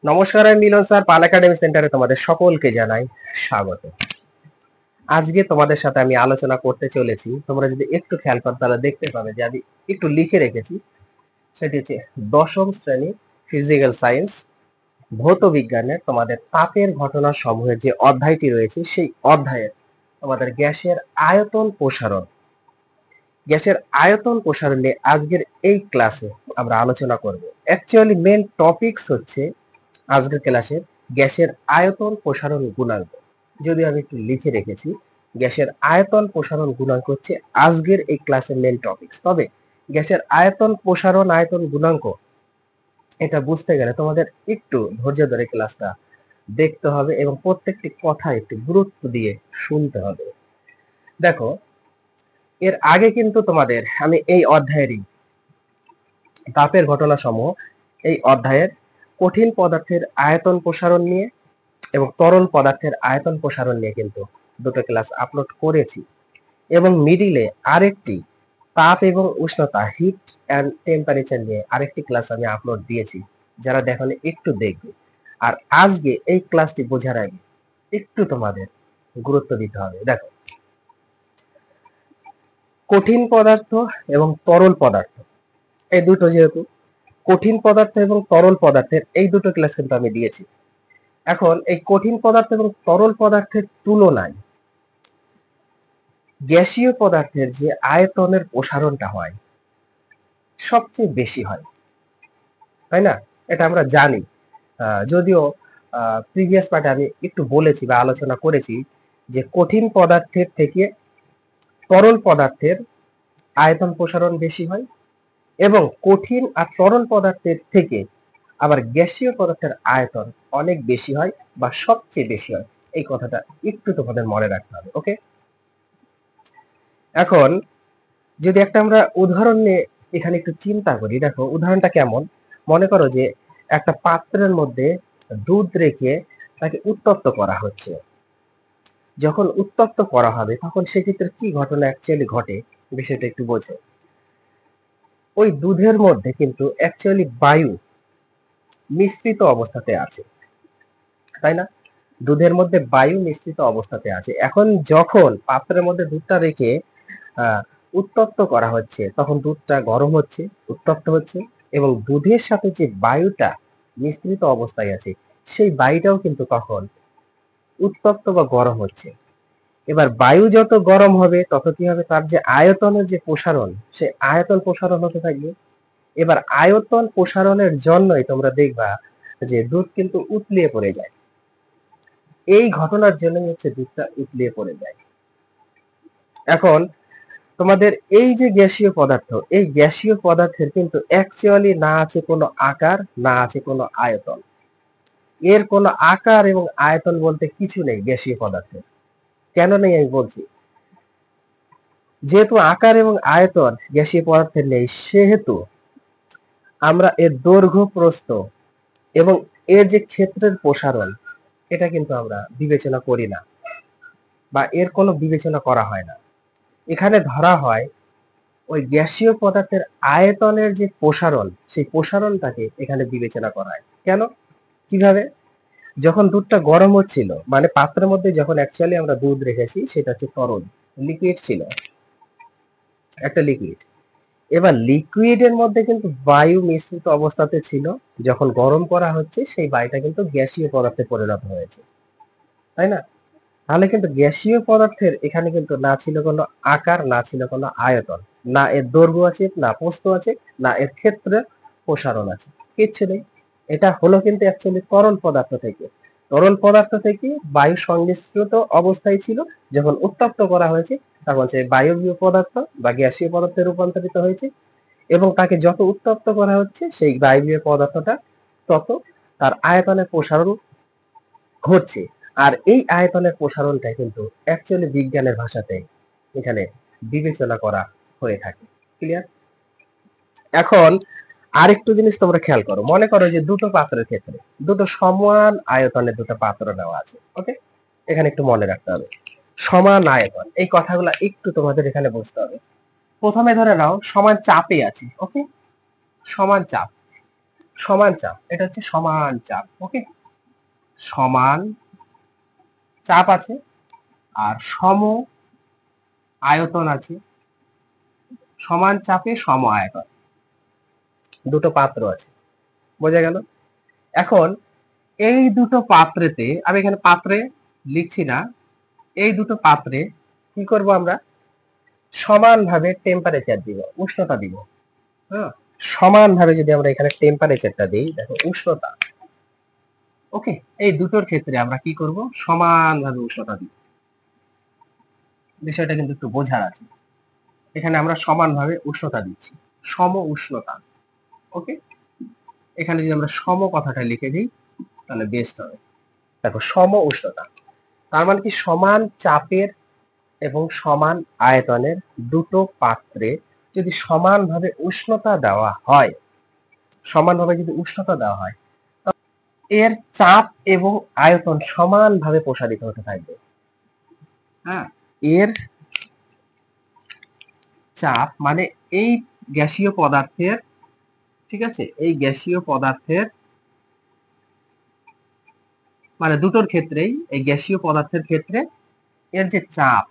নমস্কার, আমি মিলন স্যার, পাল একাডেমি সেন্টারে তোমাদের সকলকে জানাই স্বাগত। আজকে তোমাদের সাথে আমি আলোচনা করতে চলেছি, তোমরা যদি একটু খেয়াল করো তাহলে দেখতে পাবে যে আমি একটু লিখে রেখেছি। সেটি হচ্ছে দশম শ্রেণী ফিজিক্যাল সায়েন্স ভৌত বিজ্ঞানের তোমাদের তাপের ঘটনা সমূহের যে অধ্যায়টি রয়েছে, সেই অধ্যায়ের তোমাদের গ্যাসের আয়তন প্রসারণ নিয়ে আজকের এই ক্লাসে আমরা আলোচনা করব। অ্যাকচুয়ালি মেন টপিকস হচ্ছে আজকের ক্লাসের গ্যাসের আয়তন প্রসারণ গুণাঙ্ক। যদি আমি একটু লিখে রেখেছি, গ্যাসের আয়তন প্রসারণ গুণাঙ্ক হচ্ছে আজকের এই ক্লাসের মেন টপিকস। তবে গ্যাসের আয়তন প্রসারণ আয়তন গুণাঙ্ক এটা বুঝতে গেলে তোমাদের একটু ধৈর্য ধরে ক্লাসটা দেখতে হবে এবং প্রত্যেকটি কথা একটু গুরুত্ব দিয়ে শুনতে হবে। দেখো, এর আগে কিন্তু তোমাদের আমি এই অধ্যায়েরই তাপের ঘটনা সমূহ এই অধ্যায়ের কঠিন পদার্থের আয়তন প্রসারণ নিয়ে এবং তরল পদার্থের আয়তন প্রসারণ নিয়ে কিন্তু দুটো ক্লাস আপলোড করেছি এবং মিডিলে আরেকটি তাপ এবং উষ্ণতা হিট অ্যান্ড টেম্পারেচার নিয়ে আরেকটি ক্লাস আমি আপলোড দিয়েছি। যারা দেখলে একটু দেখবে। আর আজকে এই ক্লাসটি বোঝার আগে একটু তোমাদের গুরুত্ব দিতে হবে। দেখো, কঠিন পদার্থ এবং তরল পদার্থ এই দুটো, যেহেতু কঠিন পদার্থ এবং তরল পদার্থের এই দুটো ক্লাস কিন্তু আমি দিয়েছি। এখন এই কঠিন পদার্থ এবং তরল পদার্থের তুলনায় গ্যাসীয় পদার্থের যে আয়তনের প্রসারণটা হয় সবচেয়ে বেশি হয়, তাই না? এটা আমরা জানি। যদিও প্রিভিয়াস পার্টে আমি একটু বলেছি বা আলোচনা করেছি যে কঠিন পদার্থের থেকে তরল পদার্থের আয়তন প্রসারণ বেশি হয় এবং কঠিন আর তরল পদার্থের থেকে আবার গ্যাসীয় পদার্থের আয়তন অনেক বেশি হয় বা সবচেয়ে বেশি হয়। এই কথাটা একটু তোমাদের মনে রাখতে হবে। ওকে, এখন যদি একটা আমরা উদাহরণ নিয়ে এখানে একটু চিন্তা করি। দেখো, উদাহরণটা কেমন? মনে করো যে একটা পাত্রের মধ্যে দুধ রেখে তাকে উত্তপ্ত করা হচ্ছে। যখন উত্তপ্ত করা হবে তখন সেক্ষেত্রে কি ঘটনা অ্যাকচুয়ালি ঘটে, বিষয়টা একটু বোঝো। ওই দুধের মধ্যে কিন্তু অ্যাকচুয়ালি বায়ু মিশ্রিত অবস্থাতে আছে, তাই না? দুধের মধ্যে বায়ু মিশ্রিত অবস্থাতে আছে। এখন যখন পাত্রের মধ্যে দুধটা রেখে আহ উত্তপ্ত করা হচ্ছে তখন দুধটা গরম হচ্ছে, উত্তপ্ত হচ্ছে এবং দুধের সাথে যে বায়ুটা মিশ্রিত অবস্থায় আছে সেই বায়ুটাও কিন্তু তখন উত্তপ্ত বা গরম হচ্ছে। এবার বায়ু যত গরম হবে তত কি হবে, তার যে আয়তনের যে প্রসারণ, সে আয়তন প্রসারণ হতে থাকবে। এবার আয়তন প্রসারণের জন্যই তোমরা দেখবা যে দুধ কিন্তু উতলিয়ে পড়ে যায়। এই ঘটনার জন্যই হচ্ছে দুধটা উতলিয়ে পড়ে যায়। এখন তোমাদের এই যে গ্যাসীয় পদার্থ, এই গ্যাসীয় পদার্থের কিন্তু অ্যাকচুয়ালি না আছে কোনো আকার, না আছে কোনো আয়তন। এর কোনো আকার এবং আয়তন বলতে কিছু নেই গ্যাসীয় পদার্থের। কেন নেই আমি বলছি। যেহেতু আকার এবং আয়তন গ্যাসীয় পদার্থের নেই, সেহেতু আমরা এর দৈর্ঘ্য, প্রস্থ এবং এর যে ক্ষেত্রের প্রসারণ, এটা কিন্তু আমরা বিবেচনা করি না বা এর কোনো বিবেচনা করা হয় না। এখানে ধরা হয় ওই গ্যাসীয় পদার্থের আয়তনের যে প্রসারণ, সেই প্রসারণটাকে এখানে বিবেচনা করা হয়। কেন, কিভাবে? যখন দুধটা গরম হচ্ছিল, মানে পাত্রের মধ্যে যখন অ্যাকচুয়ালি আমরা দুধ রেখেছি সেটা হচ্ছে তরল, লিকুইড ছিল, একটা লিকুইড। এবার লিকুইডের মধ্যে কিন্তু বায়ু মিশ্রিত অবস্থাতে ছিল। যখন গরম করা হচ্ছে সেই বায়ুটা কিন্তু গ্যাসীয় পদার্থে পরিণত হয়েছে, তাই না? তাহলে কিন্তু গ্যাসীয় পদার্থের এখানে কিন্তু না ছিল কোনো আকার, না ছিল কোনো আয়তন, না এর দৈর্ঘ্য আছে, না প্রস্থ আছে, না এর ক্ষেত্রে প্রসারণ আছে, কিচ্ছু নেই। এটা হলো কিন্তু অ্যাকচুয়ালি তরল পদার্থ থেকে বায়ু সংমিশ্রিত অবস্থায় ছিল। যখন উত্তপ্ত করা হয়েছে তখন সে বায়বীয় পদার্থ বা গ্যাসীয় পদার্থে রূপান্তরিত হয়েছে এবং তাকে যত উত্তপ্ত করা হচ্ছে সেই বায়বীয় পদার্থটা তত তার আয়তনের প্রসারণ ঘটছে। আর এই আয়তনের প্রসারণটা কিন্তু অ্যাকচুয়ালি বিজ্ঞানের ভাষাতে এখানে বিবেচনা করা হয়ে থাকে। ক্লিয়ার? এখন আরেকটু জিনিস তোমরা খেয়াল করো। মনে করো যে দুটো পাত্রের ক্ষেত্রে দুটো সমান আয়তনের দুটো পাত্র নেওয়া আছে। ওকে, এখানে একটু মনে রাখতে হবে সমান আয়তন, এই কথাগুলো একটু তোমাদের এখানে বুঝতে হবে। প্রথমে ধরে নাও সমান চাপে আছে। ওকে, সমান চাপ, সমান চাপ, এটা হচ্ছে সমান চাপ। ওকে, সমান চাপ আছে আর সম আয়তন আছে, সমান চাপে সম আয়তন, দুটো পাত্র আছে। বোঝা গেল? এখন এই দুটো পাত্রেতে, আমি এখানে পাত্রে লিখছি না, এই দুটো পাত্রে কি করব আমরা, সমানভাবে টেম্পারেচার দিব, উষ্ণতা দিব। হ্যাঁ, সমানভাবে যদি আমরা এখানে টেম্পারেচারটা দিই, দেখো উষ্ণতা। ওকে, এই দুটোর ক্ষেত্রে আমরা কি করব, সমানভাবে উষ্ণতা দিব। বিষয়টা কিন্তু একটু বোঝার আছে। এখানে আমরা সমানভাবে উষ্ণতা দিচ্ছি, সম উষ্ণতা। ওকে, এখানে যদি আমরা সম কথাটা লিখে দিই তাহলে বেস্ট হবে। দেখো সম উষ্ণতা, তার মানে কি সমান চাপের এবং সমান আয়তনের দুটো পাত্রে যদি সমানভাবে উষ্ণতা দেওয়া হয়, সমানভাবে যদি উষ্ণতা দেওয়া হয়, এর চাপ এবং আয়তন সমানভাবে প্রসারিত হতে থাকবে। হ্যাঁ, এর চাপ মানে এই গ্যাসীয় পদার্থের, ঠিক আছে, এই গ্যাসীয় পদার্থের মানে দুটোর ক্ষেত্রেই, এই গ্যাসীয় পদার্থের ক্ষেত্রে এর যে চাপ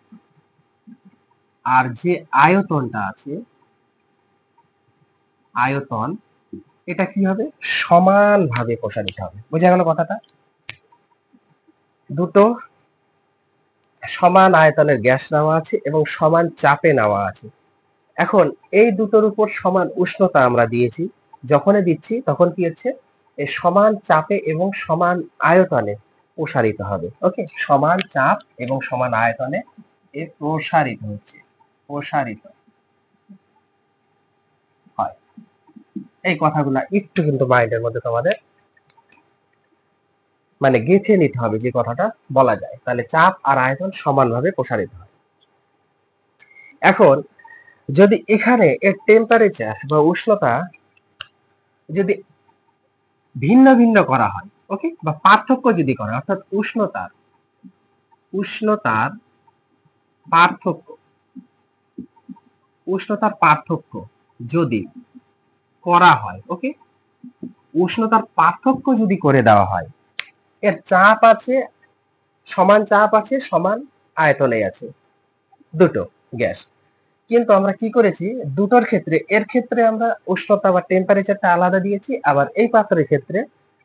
আর যে আয়তনটা আছে, আয়তন, এটা কি হবে, সমানভাবে প্রসারিত হবে। বোঝা গেল কথাটা? দুটো সমান আয়তনের গ্যাস নেওয়া আছে এবং সমান চাপে নেওয়া আছে। এখন এই দুটোর উপর সমান উষ্ণতা আমরা দিয়েছি, যখনই দিচ্ছি তখন কি হচ্ছে, এই সমান চাপে এবং সমান আয়তনে প্রসারিত হবে। ওকে, সমান চাপ এবং সমান আয়তনে এ প্রসারিত হচ্ছে, প্রসারিত হয়। এই কথাগুলা একটু কিন্তু মাইন্ডের মধ্যে তোমাদের মানে গেঁথে নিতে হবে, যে কথাটা বলা যায়, তাহলে চাপ আর আয়তন সমানভাবে প্রসারিত হয়। এখন যদি এখানে এর টেম্পারেচার বা উষ্ণতা যদি ভিন্ন ভিন্ন করা হয়, ওকে, বা পার্থক্য যদি করা, অর্থাৎ উষ্ণতার উষ্ণতার পার্থক্য, উষ্ণতার পার্থক্য যদি করা হয়, ওকে, উষ্ণতার পার্থক্য যদি করে দেওয়া হয়, এর চাপ আছে, সমান চাপ আছে, সমান আয়তনে আছে দুটো গ্যাস, কিন্তু আমরা কি করেছি, দুটোর ক্ষেত্রে, এর ক্ষেত্রে আমরা উষ্ণতা বা টেম্পারেচারটা আলাদা দিয়েছি, আবার এই পাত্রের ক্ষেত্রে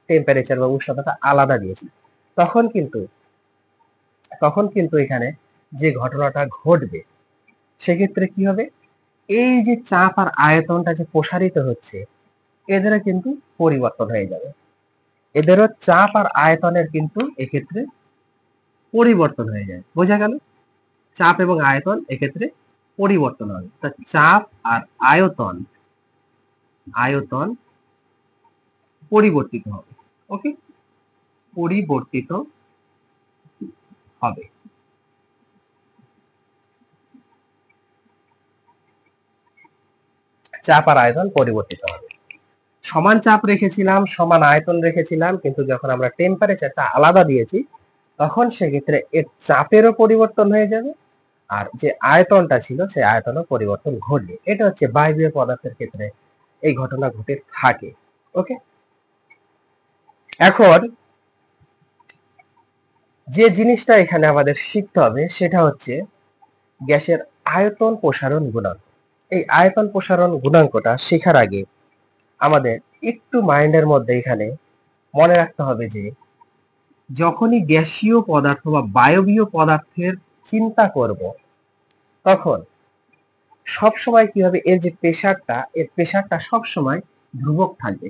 টেম্পারেচার বা উষ্ণতাটা আলাদা দিয়েছি। তখন কিন্তু এখানে যে ঘটনাটা ঘটবে, সেক্ষেত্রে কি হবে, এই যে চাপ আর আয়তনটা যে প্রসারিত হচ্ছে, এদেরও কিন্তু পরিবর্তন হয়ে যাবে, এদেরও চাপ আর আয়তনের কিন্তু এক্ষেত্রে পরিবর্তন হয়ে যায়। বোঝা গেল? চাপ এবং আয়তন এক্ষেত্রে পরিবর্তন হবে। তা চাপ আর আয়তন, আয়তন পরিবর্তিত হবে। ওকে, পরিবর্তিত হবে। চাপ আর আয়তন পরিবর্তিত হবে। সমান চাপ রেখেছিলাম, সমান আয়তন রেখেছিলাম, কিন্তু যখন আমরা টেম্পারেচারটা আলাদা দিয়েছি, তখন সেক্ষেত্রে এর চাপেরও পরিবর্তন হয়ে যাবে, আর যে আয়তনটা ছিল সেই আয়তনও পরিবর্তন ঘটবে। এটা হচ্ছে বায়বীয় পদার্থের ক্ষেত্রে এই ঘটনা ঘটে থাকে। ওকে, এখন যে জিনিসটা এখানে আমাদের শিখতে হবে সেটা হচ্ছে গ্যাসের আয়তন প্রসারণ গুণাঙ্ক। এই আয়তন প্রসারণ গুণাঙ্কটা শেখার আগে আমাদের একটু মাইন্ডের মধ্যে এখানে মনে রাখতে হবে যে যখনই গ্যাসীয় পদার্থ বা বায়বীয় পদার্থের চিন্তা করব, তখন সবসময় কি হবে, এর যে প্রেসারটা, এর প্রেসারটা সবসময় ধ্রুবক থাকবে,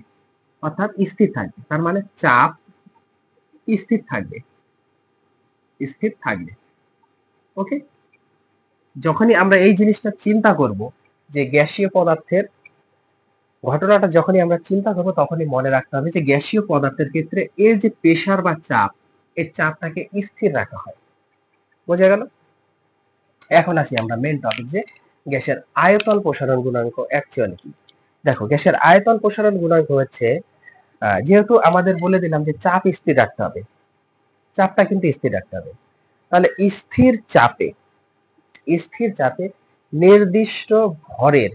অর্থাৎ স্থির থাকবে। তার মানে চাপ স্থির থাকবে, স্থির থাকবে। ওকে, যখনই আমরা এই জিনিসটা চিন্তা করব, যে গ্যাসীয় পদার্থের ঘটনাটা যখনই আমরা চিন্তা করব, তখনই মনে রাখতে হবে যে গ্যাসীয় পদার্থের ক্ষেত্রে এর যে প্রেসার বা চাপ, এর চাপটাকে স্থির রাখা হয়। বোঝা গেল? এখন আসি আমরা মেন টপিক, যে গ্যাসের আয়তন প্রসারণ গুণাঙ্ক অ্যাকচুয়ালি কি। দেখো, গ্যাসের আয়তন প্রসারণ গুণাঙ্ক হচ্ছে, যেহেতু আমাদের বলে দিলাম যে চাপ স্থির রাখতে হবে, চাপটা কিন্তু স্থির রাখতে হবে, তাহলে স্থির চাপে নির্দিষ্ট ভরের,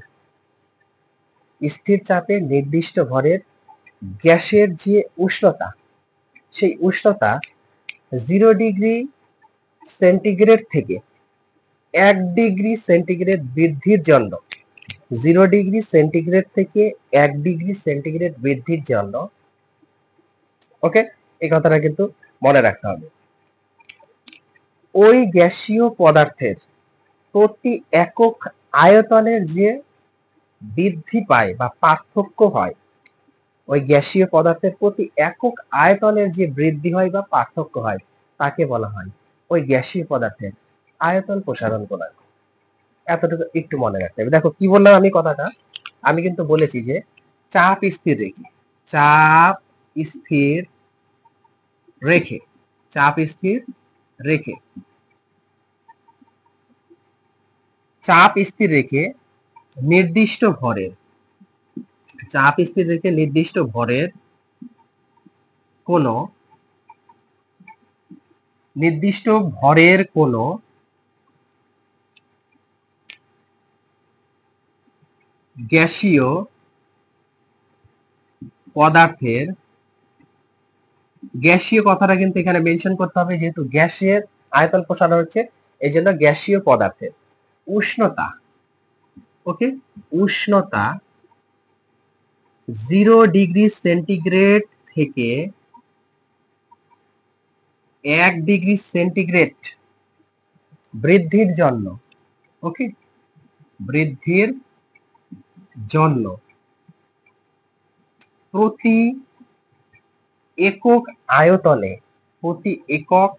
স্থির চাপে নির্দিষ্ট ভরের গ্যাসের যে উষ্ণতা, সেই উষ্ণতা 0 ডিগ্রি সেন্টিগ্রেড থেকে 1 ডিগ্রি সেন্টিগ্রেড বৃদ্ধির জন্য, 0 ডিগ্রি সেন্টিগ্রেড থেকে 1 ডিগ্রি সেন্টিগ্রেড বৃদ্ধির জন্য, ওকে, এই কথাটা কিন্তু মনে রাখতে হবে। ওই গ্যাসীয় পদার্থের প্রতি একক আয়তনের যে বৃদ্ধি পায় বা পার্থক্য হয়, ওই গ্যাসীয় পদার্থের প্রতি একক আয়তনের যে বৃদ্ধি হয় বা পার্থক্য হয়, তাকে বলা হয় ওই গ্যাসীয় পদার্থের আয়তন প্রসারণ গুণাঙ্ক। এতটুকু একটু মনে রাখতে হবে। দেখো কি বললাম আমি কথাটা, আমি কিন্তু বলেছি যে চাপ স্থির রেখে, চাপ স্থির রেখে, চাপ স্থির রেখে, চাপ স্থির রেখে নির্দিষ্ট ভরের, চাপ স্থির রেখে নির্দিষ্ট ভরের কোন, নির্দিষ্ট ভরের কোন গ্যাসীয় পদার্থের, গ্যাসীয় কথাটা কিন্তু এখানে মেনশন করতে হবে, যেহেতু গ্যাসের আয়তন প্রসারণ হচ্ছে, এই জন্য গ্যাসীয় পদার্থের উষ্ণতা, ওকে, উষ্ণতা 0 ডিগ্রি সেন্টিগ্রেড থেকে 1 ডিগ্রি সেন্টিগ্রেড বৃদ্ধির জন্য, ওকে, বৃদ্ধির জন্য প্রতি একক আয়তনে, প্রতি একক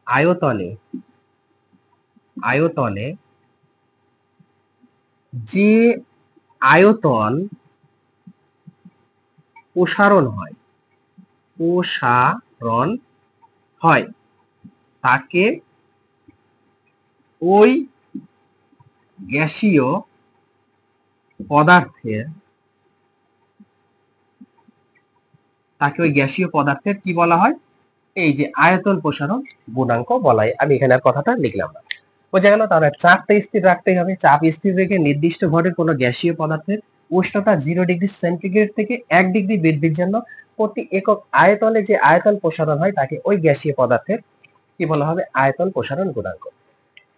আয়তনে, আয়তনে যে আয়তন প্রসারণ হয়, প্রসারণ হয়, তাকে ওই গ্যাসীয় পদার্থের, তাকে ওই গ্যাসীয় পদার্থের কি বলা হয়, এই যে আয়তন প্রসারণ গুণাঙ্ক বলা হয়। আমি এখানে আর কথাটা লিখলাম না, বোঝা গেল। তাহলে চাপটা স্থির রাখতে হবে, চাপ স্থির রেখে নির্দিষ্ট ভরের কোনো গ্যাসীয় পদার্থের উষ্ণতা 0 ডিগ্রি সেন্টিগ্রেড থেকে 1 ডিগ্রি বৃদ্ধির জন্য প্রতি একক আয়তনে যে আয়তন প্রসারণ হয়, তাকে ওই গ্যাসীয় পদার্থের কি বলা হবে, আয়তন প্রসারণ গুণাঙ্ক।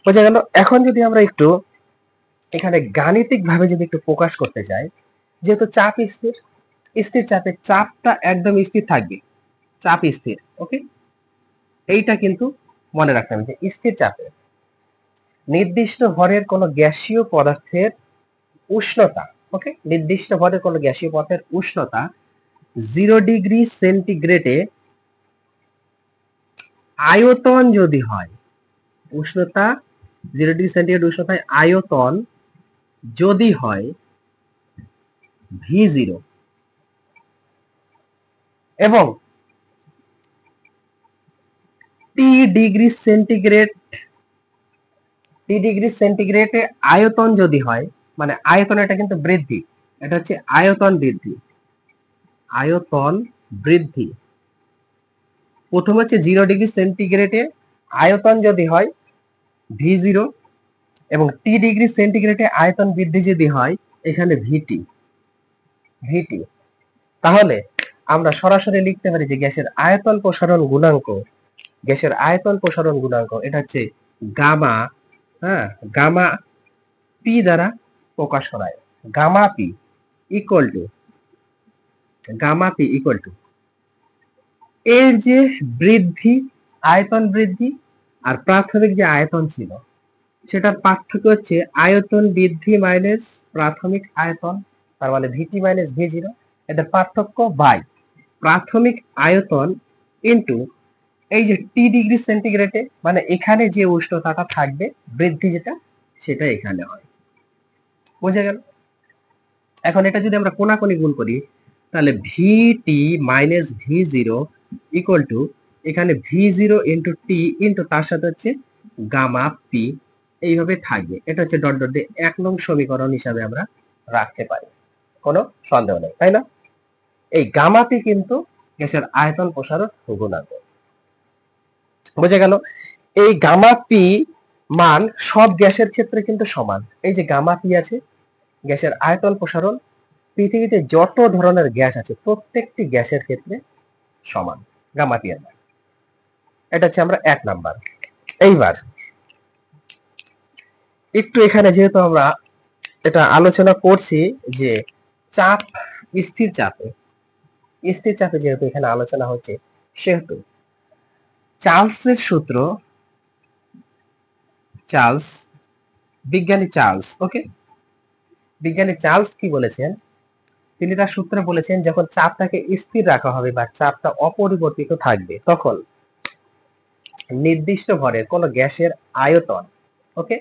বোঝা গেল। এখন যদি আমরা একটু এখানে গাণিতিক ভাবে যদি একটু প্রকাশ করতে চাই, যেহেতু চাপ স্থির, স্থির চাপে চাপটা একদম স্থির থাকবে, চাপ স্থির, ওকে, এইটা কিন্তু মনে রাখতে হবে যে স্থির চাপে নির্দিষ্ট ভরের কোন গ্যাসীয় পদার্থের উষ্ণতা, ওকে, নির্দিষ্ট ভরের কোন গ্যাসীয় পদার্থের উষ্ণতা 0 ডিগ্রি সেন্টিগ্রেডে আয়তন যদি হয়, উষ্ণতা 0 ডিগ্রি সেন্টিগ্রেড উষ্ণতায় আয়তন যদি হয় V0 এবং T degree centigrade, T degree সেন্টিগ্রেডে আয়তন যদি হয়, মানে আয়তন, এটা কিন্তু বৃদ্ধি, এটা হচ্ছে আয়তন বৃদ্ধি, আয়তন বৃদ্ধি। প্রথম হচ্ছে 0 ডিগ্রি সেন্টিগ্রেডে আয়তন যদি হয় V0 এবং টি ডিগ্রি সেন্টিগ্রেডে আয়তন বৃদ্ধি যদি হয় এখানে ভিটি, ভিটি, তাহলে আমরা সরাসরি লিখতে পারি যে গ্যাসের আয়তন প্রসারণ গুণাঙ্ক, গ্যাসের আয়তন প্রসারণ গুণাঙ্ক এটা হচ্ছে গামা, হ্যাঁ, গামা পি দ্বারা প্রকাশ করা হয়। Gamma P equal to, gamma P equal to এর যে বৃদ্ধি, আয়তন বৃদ্ধি, আর প্রাথমিক যে আয়তন ছিল সেটার পার্থক্য হচ্ছে আয়তন বৃদ্ধি মাইনাস প্রাথমিক আয়তন, তার মানে ভিটি মাইনাস V0, এটার পার্থক্য বাই প্রাথমিক আয়তন ইন্টু এই যে টি ডিগ্রি সেন্টিগ্রেডে, মানে এখানে যে উষ্ণতাটা থাকবে বৃদ্ধি যেটা, সেটা এখানে হয়। বুঝে গেল। এখন এটা যদি আমরা কোনাকুনি গুণ করি, তাহলে ভিটি মাইনাস V0 ইকুয়াল টু এখানে V0 ইন্টু টি ইন্টু তার সাথে হচ্ছে গামা পি, এইভাবে থাকবে। এটা হচ্ছে ডট ডট দিয়ে 1 নং সমীকরণ হিসাবে আমরা রাখতে পারি, কোনো সন্দেহ নেই, তাই না? এই গামা পি কিন্তু গ্যাসের আয়তন প্রসারণ গুণাঙ্ক। বুঝে গেল। এই গামা পি মান সব গ্যাসের ক্ষেত্রে কিন্তু সমান। এই যে গামা পি আছে, গ্যাসের আয়তন প্রসারণ পৃথিবীতে যত ধরনের গ্যাস আছে প্রত্যেকটি গ্যাসের ক্ষেত্রে সমান গামা পি এর মান। এটা হচ্ছে আমরা 1 নাম্বার। এইবার একটু এখানে যেহেতু আমরা এটা আলোচনা করছি যে চাপ, স্থির চাপে যেহেতু এখানে আলোচনা হচ্ছে, সেহেতু চার্লসের সূত্র, বিজ্ঞানী চার্লস, ওকে, বিজ্ঞানী চার্লস কি বলেছেন, তিনি তার সূত্রে বলেছেন যখন চাপটাকে স্থির রাখা হবে বা চাপটা অপরিবর্তিত থাকবে তখন নির্দিষ্ট ভরের কোন গ্যাসের আয়তন, ওকে,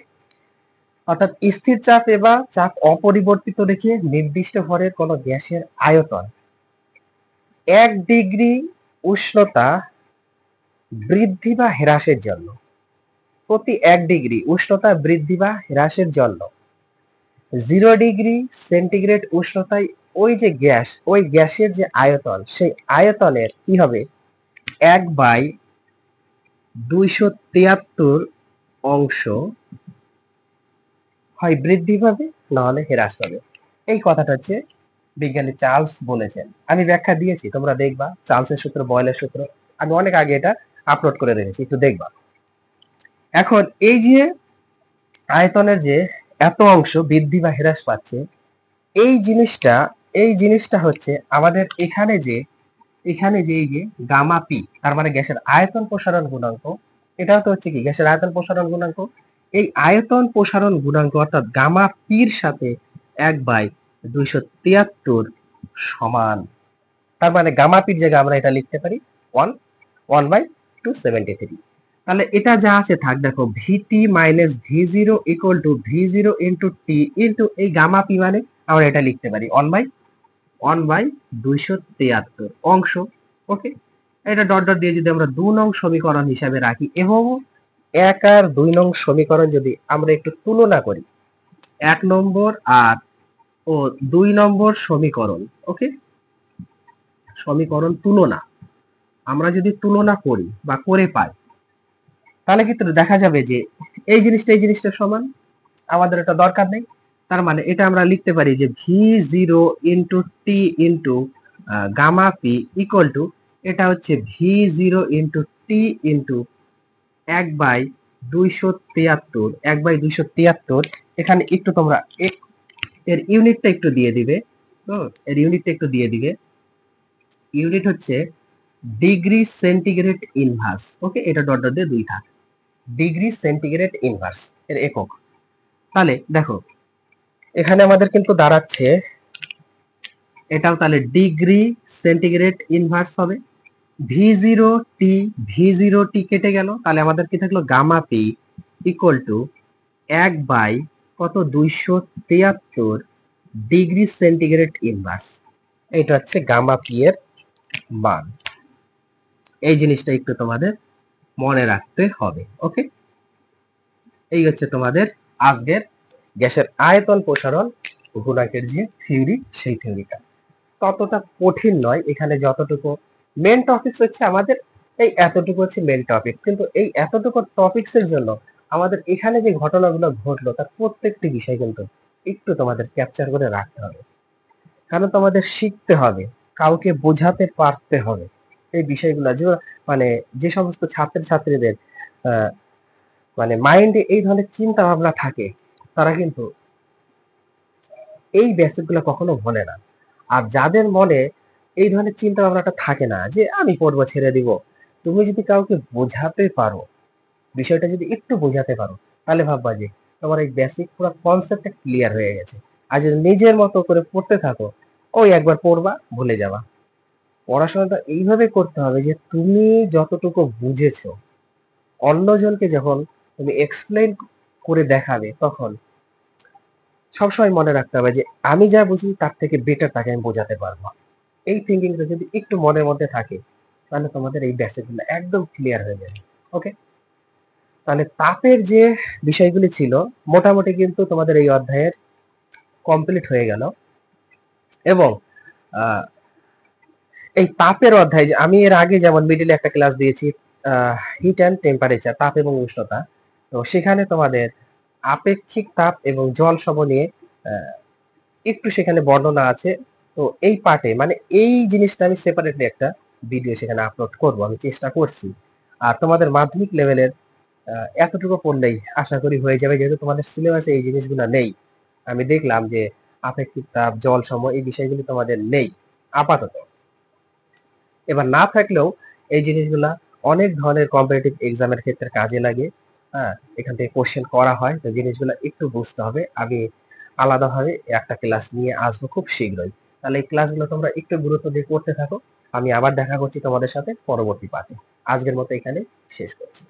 অর্থাৎ স্থির চাপ বা চাপ অপরিবর্তিত রেখে নির্দিষ্ট ভরের কোন গ্যাসের আয়তন 1 ডিগ্রি উষ্ণতা বৃদ্ধি বা হ্রাসের জন্য, প্রতি 1 ডিগ্রি উষ্ণতা বৃদ্ধি বা হ্রাসের জন্য 0 ডিগ্রি সেন্টিগ্রেড উষ্ণতায় ওই যে গ্যাস, ওই গ্যাসের যে আয়তন, সেই আয়তনের কি হবে 1/273 অংশ হয় বৃদ্ধি পাবে না হলে হ্রাস পাবে। এই কথাটা হচ্ছে বিজ্ঞানী চার্লস বলেছেন। আমি ব্যাখ্যা দিয়েছি, তোমরা দেখবা চার্লসের সূত্র, বয়েলের সূত্র আমি অনেক আগে এটা আপলোড করে রেখেছি, একটু দেখবা। এখন এই যে আয়তনের যে এত অংশ বৃদ্ধি বা হ্রাস পাচ্ছে, এই জিনিসটা হচ্ছে আমাদের এখানে যে এই যে গামা পি, তার মানে গ্যাসের আয়তন প্রসারণ গুণাঙ্ক, এটাও তো হচ্ছে কি গ্যাসের আয়তন প্রসারণ গুণাঙ্ক। এই আয়তন প্রসারণ গুণাঙ্ক অর্থাৎ গামা পির সাথে 1/273 সমান। তার মানে গামা পির জায়গায় আমরা এটা লিখতে পারি 1/273। তাহলে এটা যা আছে থাক, দেখো V T minus V zero equal to V zero into T into এই গামা পি, মানে আমরা এটা লিখতে পারি 1/273 অংশ, ওকে। এটা ডট ডট দিয়ে যদি আমরা 2 নং সমীকরণ হিসাবে রাখি এবং 1 আর 2 নং সমীকরণ যদি আমরা একটু তুলনা করি, 1 নম্বর আর 2 নম্বর সমীকরণ, ওকে, সমীকরণ তুলনা আমরা যদি তুলনা করি বা করে পাই, তাহলে কিন্তু দেখা যাবে যে এই জিনিসটা সমান, আমাদের এটা দরকার নেই। তার মানে এটা আমরা লিখতে পারি যে V zero into T into gamma P equal to, এটা হচ্ছে V zero into T into 1/273, এখানে একটু তোমরা এর ইউনিটটা একটু দিয়ে দিবে, এর ইউনিটটা একটু দিয়ে দিবে। ইউনিট হচ্ছে ডিগ্রি সেন্টিগ্রেড ইনভার্স, ওকে, এটা ডট ডট দিয়ে 2 থাক, ডিগ্রি সেন্টিগ্রেড ইনভার্স এর একক। তাহলে দেখো এখানে আমাদের কিন্তু দাঁড়াচ্ছে এটাও তাহলে ডিগ্রি সেন্টিগ্রেড ইনভার্স হবে। ভি জিরো টি কেটে গেল, তাহলে আমাদের কি থাকলো gamma P equal to 1/273 degree centigrade inverse. এটা হচ্ছে গামা পি এর মান। এই জিনিসটা একটু তোমাদের মনে রাখতে হবে, ওকে। এই হচ্ছে তোমাদের আজকের গ্যাসের আয়তন প্রসারণ গুণাঙ্কের যে থিওরি, সেই থিওরিটা ততটা কঠিন নয়। এখানে যতটুকু মেন টপিকস হচ্ছে আমাদের এই এতটুকু হচ্ছে মেন টপিকস, কিন্তু এই এতটুকু টপিকস এর জন্য আমাদের এখানে যে ঘটনাগুলো ঘটলো তার প্রত্যেকটি বিষয় কিন্তু একটু তোমাদের ক্যাপচার করে রাখতে হবে, কারণ তোমাদের শিখতে হবে, কাউকে বোঝাতে পারতে হবে এই বিষয়গুলো। যে মানে যে সমস্ত ছাত্রীদের মানে মাইন্ডে এই ধরনের চিন্তা ভাবনা থাকে, তারা কিন্তু এই বেসিক গুলো কখনো ভোলে না। আর যাদের মনে এই ধরনের চিন্তা ভাবনাটা থাকে না যে আমি পড়বো ছেড়ে দিব, তুমি যদি কাউকে বোঝাতে পারো, বিষয়টা যদি একটু বোঝাতে পারো, তাহলে ভাববা যে তোমার এই বেসিক পুরো কনসেপ্টটা ক্লিয়ার হয়ে গেছে। আর যদি নিজের মতো করে পড়তে থাকো, ওই একবার পড়বা ভুলে যাবা। পড়াশোনাটা এইভাবে করতে হবে যে তুমি যতটুকু বুঝেছো অন্যজনকে যখন তুমি এক্সপ্লেইন করে দেখাবে, তখন সবসময় মনে রাখতে হবে যে আমি যা বুঝি তার থেকে বেটার তাকে আমি বোঝাতে পারবো। এই থিঙ্কিংটা যদি একটু মনের মধ্যে থাকে, তাহলে তোমাদের এই বেসিকগুলো একদম ক্লিয়ার হয়ে যাবে, ওকে। তাহলে তাপের যে বিষয়গুলি ছিল মোটামুটি কিন্তু তোমাদের এই অধ্যায়ের কমপ্লিট হয়ে গেল। এবং এই তাপের অধ্যায় যে আমি এর আগে যেমন মিডিলে একটা ক্লাস দিয়েছি হিট অ্যান্ড টেম্পারেচার, তাপ এবং উষ্ণতা, তো সেখানে তোমাদের আপেক্ষিক তাপ এবং জল সম নিয়ে একটু সেখানে বর্ণনা আছে। তো এই পার্টে মানে এই জিনিসটা আমি সেপারেটলি একটা ভিডিও সেখানে আপলোড করব, আমি চেষ্টা করছি। আর তোমাদের মাধ্যমিক লেভেলের এতটুকু পড়লেই আশা করি হয়ে যাবে, যেহেতু তোমাদের সিলেবাসে এই জিনিসগুলো নেই। আমি দেখলাম যে আপেক্ষিক তাপ, জল সম এই বিষয়গুলি তোমাদের নেই আপাতত। এবার না থাকলেও এই জিনিসগুলা অনেক ধরনের কম্পিটিটিভ এক্সামের ক্ষেত্রে কাজে লাগে। হ্যাঁ, এখান থেকে কোশ্চেন করা হয়, তো জিনিসগুলো একটু বুঝতে হবে। আমি আলাদাভাবে একটা ক্লাস নিয়ে আসবো খুব শীঘ্রই। তাহলে এই ক্লাসগুলো তোমরা একটু গুরুত্ব দিয়ে করতে থাকো। আমি আবার দেখা করছি তোমাদের সাথে পরবর্তী পার্টে। আজকের মতো এখানে শেষ করছি।